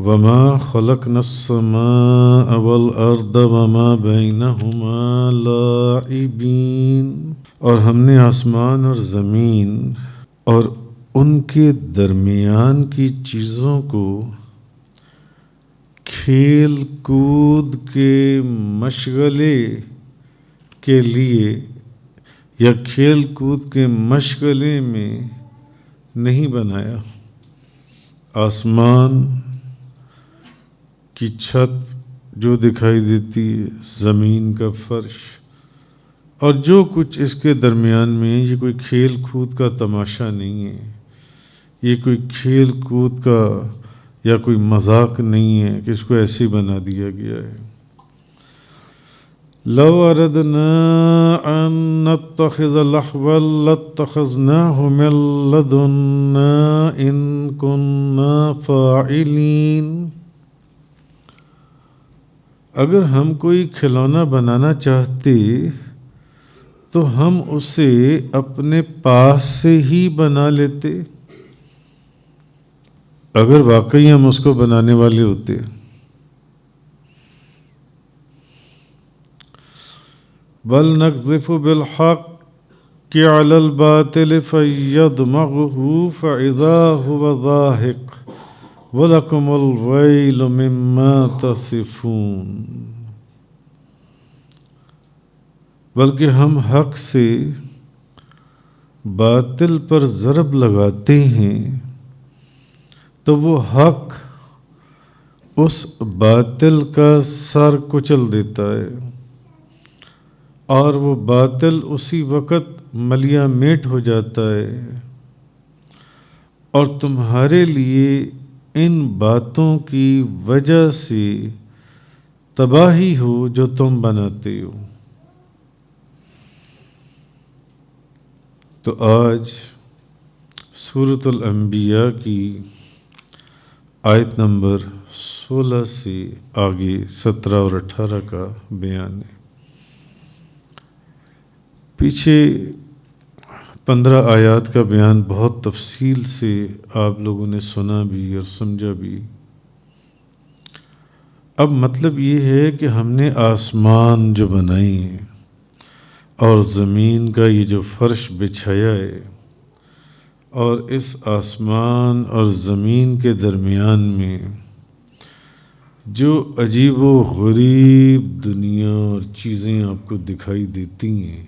وما خلقنا السماء والارض وما بينهما لاعبین، اور ہم نے آسمان اور زمین اور ان کے درمیان کی چیزوں کو کھیل کود کے مشغلے کے لیے یا کھیل کود کے مشغلے میں نہیں بنایا۔ آسمان کی چھت جو دکھائی دیتی ہے، زمین کا فرش اور جو کچھ اس کے درمیان میں، یہ کوئی کھیل کود کا تماشا نہیں ہے، یہ کوئی کھیل کود کا یا کوئی مذاق نہیں ہے کہ اس کو ایسے بنا دیا گیا ہے۔ لو اردنا ان نتخذ لهوا لاتخذناه من لدنا ان كنا فاعلین، اگر ہم کوئی کھلونا بنانا چاہتے تو ہم اسے اپنے پاس سے ہی بنا لیتے، اگر واقعی ہم اس کو بنانے والے ہوتے۔ بل نقذف بالحق علی الباطل فیدمغه فاذا هو زاهق وَلَكُمُ الْوَيْلُ مِمَّا تَصِفُونَ، بلکہ ہم حق سے باطل پر ضرب لگاتے ہیں تو وہ حق اس باطل کا سر کچل دیتا ہے، اور وہ باطل اسی وقت ملیا میٹ ہو جاتا ہے، اور تمہارے لیے ان باتوں کی وجہ سے تباہی ہو جو تم بناتے ہو۔ تو آج سورۃ الانبیاء کی آیت نمبر 16 سے آگے 17 اور 18 کا بیان ہے۔ پیچھے 15 آیات کا بیان بہت تفصیل سے آپ لوگوں نے سنا بھی اور سمجھا بھی۔ اب مطلب یہ ہے کہ ہم نے آسمان جو بنائی ہیں اور زمین کا یہ جو فرش بچھایا ہے، اور اس آسمان اور زمین کے درمیان میں جو عجیب و غریب دنیا اور چیزیں آپ کو دکھائی دیتی ہیں،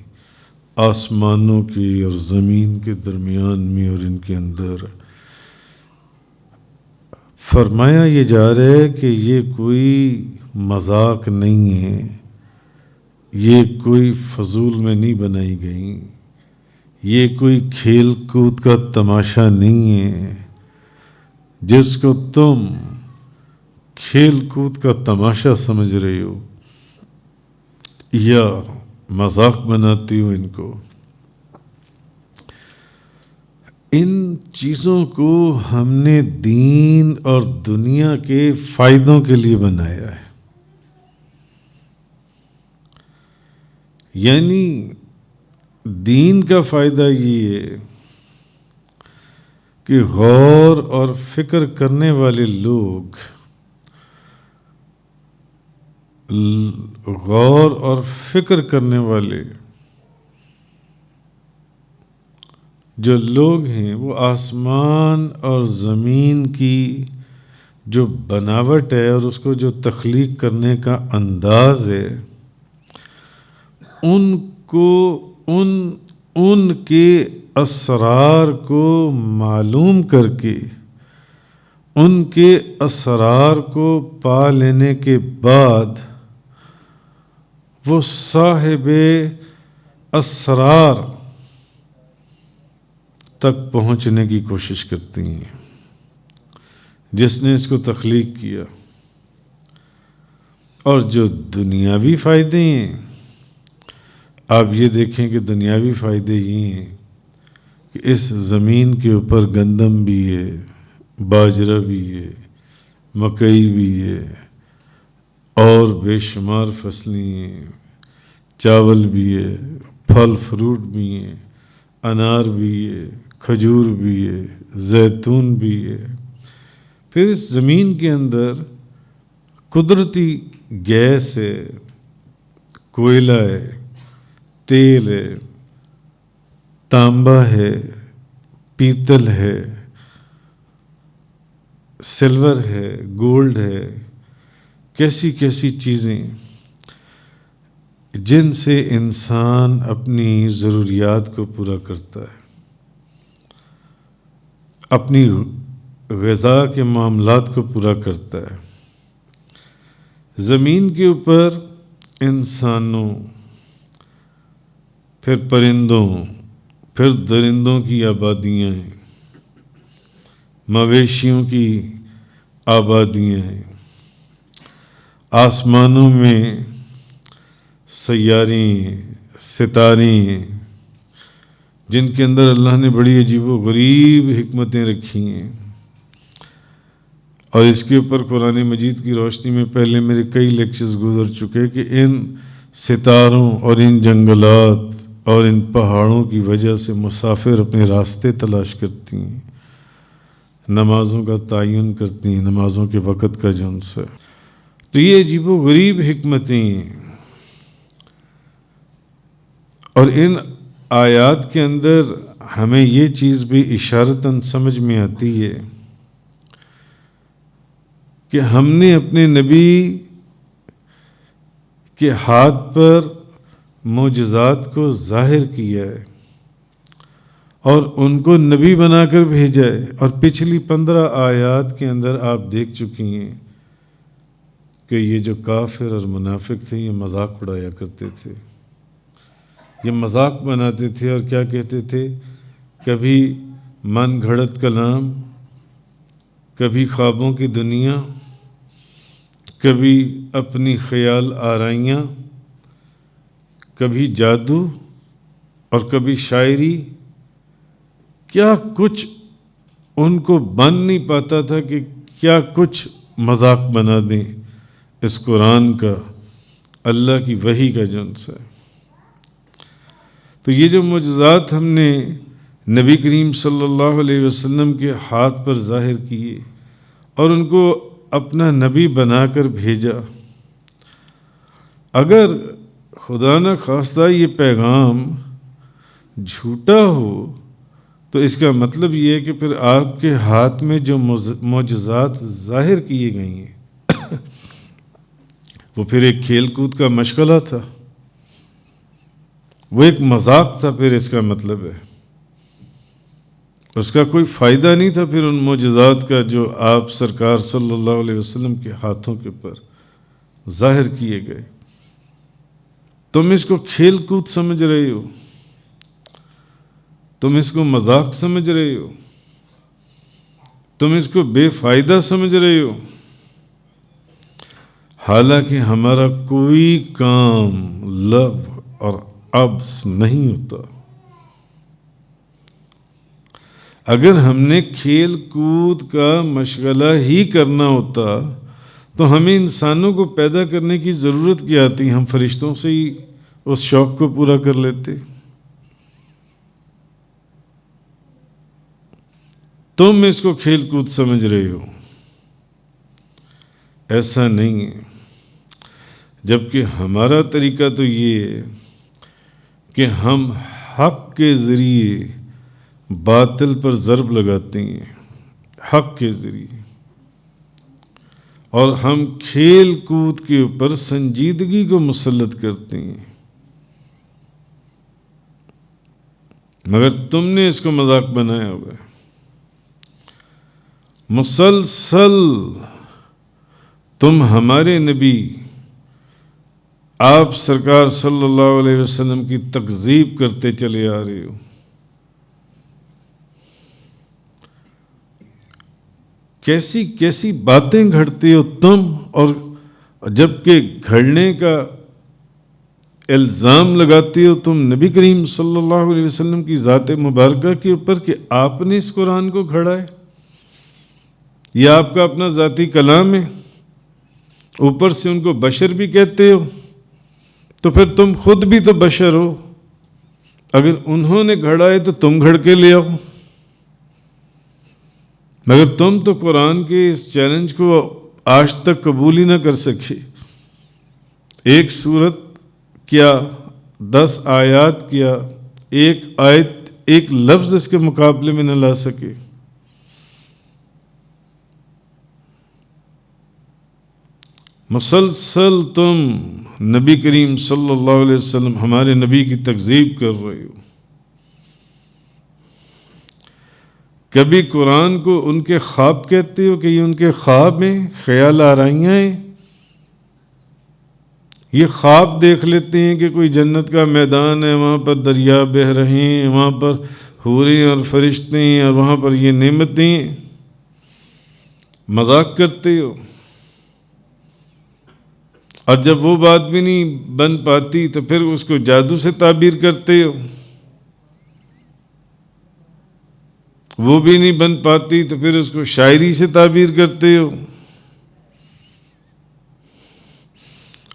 آسمانوں کی اور زمین کے درمیان میں اور ان کے اندر، فرمایا یہ جا رہا ہے کہ یہ کوئی مذاق نہیں ہے، یہ کوئی فضول میں نہیں بنائی گئی، یہ کوئی کھیل کود کا تماشا نہیں ہے جس کو تم کھیل کود کا تماشا سمجھ رہے ہو یا مذاق بناتی ہو ان کو۔ ان چیزوں کو ہم نے دین اور دنیا کے فائدوں کے لیے بنایا ہے، یعنی دین کا فائدہ یہ ہے کہ غور اور فکر کرنے والے لوگ، غور اور فکر کرنے والے جو لوگ ہیں، وہ آسمان اور زمین کی جو بناوٹ ہے اور اس کو جو تخلیق کرنے کا انداز ہے، ان کو ان کے اسرار کو معلوم کر کے، ان کے اسرار کو پا لینے کے بعد وہ صاحب اسرار تک پہنچنے کی کوشش کرتی ہیں، جس نے اس کو تخلیق کیا۔ اور جو دنیاوی فائدے ہیں، آپ یہ دیکھیں کہ دنیاوی فائدے یہ ہیں کہ اس زمین کے اوپر گندم بھی ہے، باجرہ بھی ہے، مکئی بھی ہے، اور بے شمار فصلیں ہیں، چاول بھی ہے، پھل فروٹ بھی ہیں، انار بھی ہے، کھجور بھی ہے، زیتون بھی ہے، پھر اس زمین کے اندر قدرتی گیس ہے، کوئلہ ہے، تیل ہے، تانبا ہے، پیتل ہے، سلور ہے، گولڈ ہے، کیسی کیسی چیزیں جن سے انسان اپنی ضروریات کو پورا کرتا ہے، اپنی غذا کے معاملات کو پورا کرتا ہے۔ زمین کے اوپر انسانوں، پھر پرندوں، پھر درندوں کی آبادیاں ہیں، مویشیوں کی آبادیاں ہیں، آسمانوں میں سیارے ہیں، ستارے ہیں، جن کے اندر اللہ نے بڑی عجیب و غریب حکمتیں رکھی ہیں۔ اور اس کے اوپر قرآن مجید کی روشنی میں پہلے میرے کئی لیکچرز گزر چکے کہ ان ستاروں اور ان جنگلات اور ان پہاڑوں کی وجہ سے مسافر اپنے راستے تلاش کرتی ہیں، نمازوں کا تعین کرتی ہیں، نمازوں کے وقت کا جو ان سے، تو یہ عجیب و غریب حکمتیں ہیں۔ اور ان آیات کے اندر ہمیں یہ چیز بھی اشارتاً سمجھ میں آتی ہے کہ ہم نے اپنے نبی کے ہاتھ پر معجزات کو ظاہر کیا ہے اور ان کو نبی بنا کر بھیجا ہے۔ اور پچھلی 15 آیات کے اندر آپ دیکھ چکی ہیں کہ یہ جو کافر اور منافق تھے یہ مذاق اڑایا کرتے تھے، یہ مذاق بناتے تھے اور کیا کہتے تھے، کبھی من گھڑت کلام، کبھی خوابوں کی دنیا، کبھی اپنی خیال آرائیاں، کبھی جادو اور کبھی شاعری، کیا کچھ ان کو بن نہیں پاتا تھا کہ کیا کچھ مذاق بنا دیں اس قرآن کا، اللہ کی وحی کا جن سے۔ تو یہ جو معجزات ہم نے نبی کریم صلی اللہ علیہ وسلم کے ہاتھ پر ظاہر کیے اور ان کو اپنا نبی بنا کر بھیجا، اگر خدا نہ خواستہ یہ پیغام جھوٹا ہو تو اس کا مطلب یہ ہے کہ پھر آپ کے ہاتھ میں جو معجزات ظاہر کیے گئی ہیں وہ پھر ایک کھیل کود کا مشغلہ تھا، وہ ایک مذاق تھا، پھر اس کا مطلب ہے اس کا کوئی فائدہ نہیں تھا پھر ان معجزات کا جو آپ سرکار صلی اللہ علیہ وسلم کے ہاتھوں کے پر ظاہر کیے گئے۔ تم اس کو کھیل کود سمجھ رہے ہو، تم اس کو مذاق سمجھ رہے ہو، تم اس کو بے فائدہ سمجھ رہے ہو، حالانکہ ہمارا کوئی کام لغو اور عبث نہیں ہوتا۔ اگر ہم نے کھیل کود کا مشغلہ ہی کرنا ہوتا تو ہمیں انسانوں کو پیدا کرنے کی ضرورت کیا آتی، ہم فرشتوں سے ہی اس شوق کو پورا کر لیتے۔ تم اس کو کھیل کود سمجھ رہے ہو، ایسا نہیں ہے، جبکہ ہمارا طریقہ تو یہ ہے کہ ہم حق کے ذریعے باطل پر ضرب لگاتے ہیں، حق کے ذریعے، اور ہم کھیل کود کے اوپر سنجیدگی کو مسلط کرتے ہیں، مگر تم نے اس کو مذاق بنایا ہوا ہے۔ مسلسل تم ہمارے نبی آپ سرکار صلی اللہ علیہ وسلم کی تکذیب کرتے چلے آ رہے ہو۔ کیسی کیسی باتیں گھڑتے ہو تم، اور جبکہ گھڑنے کا الزام لگاتے ہو تم نبی کریم صلی اللہ علیہ وسلم کی ذات مبارکہ کے اوپر کہ آپ نے اس قرآن کو گھڑا ہے، یہ آپ کا اپنا ذاتی کلام ہے، اوپر سے ان کو بشر بھی کہتے ہو، تو پھر تم خود بھی تو بشر ہو، اگر انہوں نے گھڑا ہے تو تم گھڑ کے لے آؤ۔ مگر تم تو قرآن کے اس چیلنج کو آج تک قبول ہی نہ کر سکے. ایک سورت کیا 10 آیات کیا، ایک آیت ایک لفظ اس کے مقابلے میں نہ لا سکے. مسلسل تم نبی کریم صلی اللہ علیہ وسلم ہمارے نبی کی تکذیب کر رہے ہو. کبھی قرآن کو ان کے خواب کہتے ہو کہ یہ ان کے خواب ہیں، خیال آرائیاں ہیں. یہ خواب دیکھ لیتے ہیں کہ کوئی جنت کا میدان ہے، وہاں پر دریا بہہ رہے ہیں، وہاں پر حوریں اور فرشتے ہیں، اور وہاں پر یہ نعمتیں ہیں. مذاق کرتے ہو. اور جب وہ بات بھی نہیں بن پاتی تو پھر اس کو جادو سے تعبیر کرتے ہو. وہ بھی نہیں بن پاتی تو پھر اس کو شاعری سے تعبیر کرتے ہو.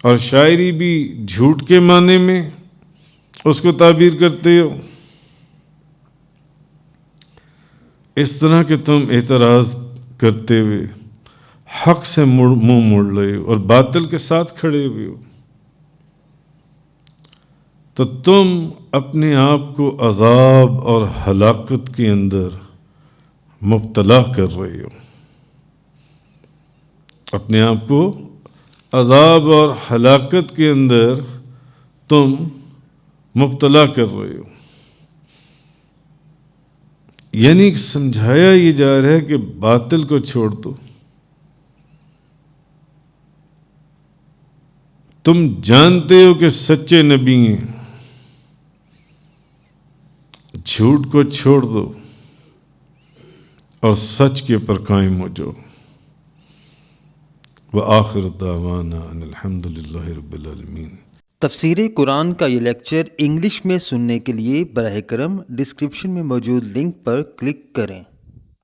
اور شاعری بھی جھوٹ کے معنی میں اس کو تعبیر کرتے ہو. اس طرح کہ تم اعتراض کرتے ہوئے حق سے منہ موڑ رہے ہو اور باطل کے ساتھ کھڑے ہوئے ہو، تو تم اپنے آپ کو عذاب اور ہلاکت کے اندر مبتلا کر رہے ہو. اپنے آپ کو عذاب اور ہلاکت کے اندر تم مبتلا کر رہے ہو. یعنی سمجھایا یہ جا رہا ہے کہ باطل کو چھوڑ دو. تم جانتے ہو کہ سچے نبی ہیں، جھوٹ کو چھوڑ دو اور سچ کے پر قائم ہو جاؤ. وآخر دعوانا ان الحمد للہ رب العالمین. تفسیر قرآن کا یہ لیکچر انگلش میں سننے کے لیے براہ کرم ڈسکرپشن میں موجود لنک پر کلک کریں.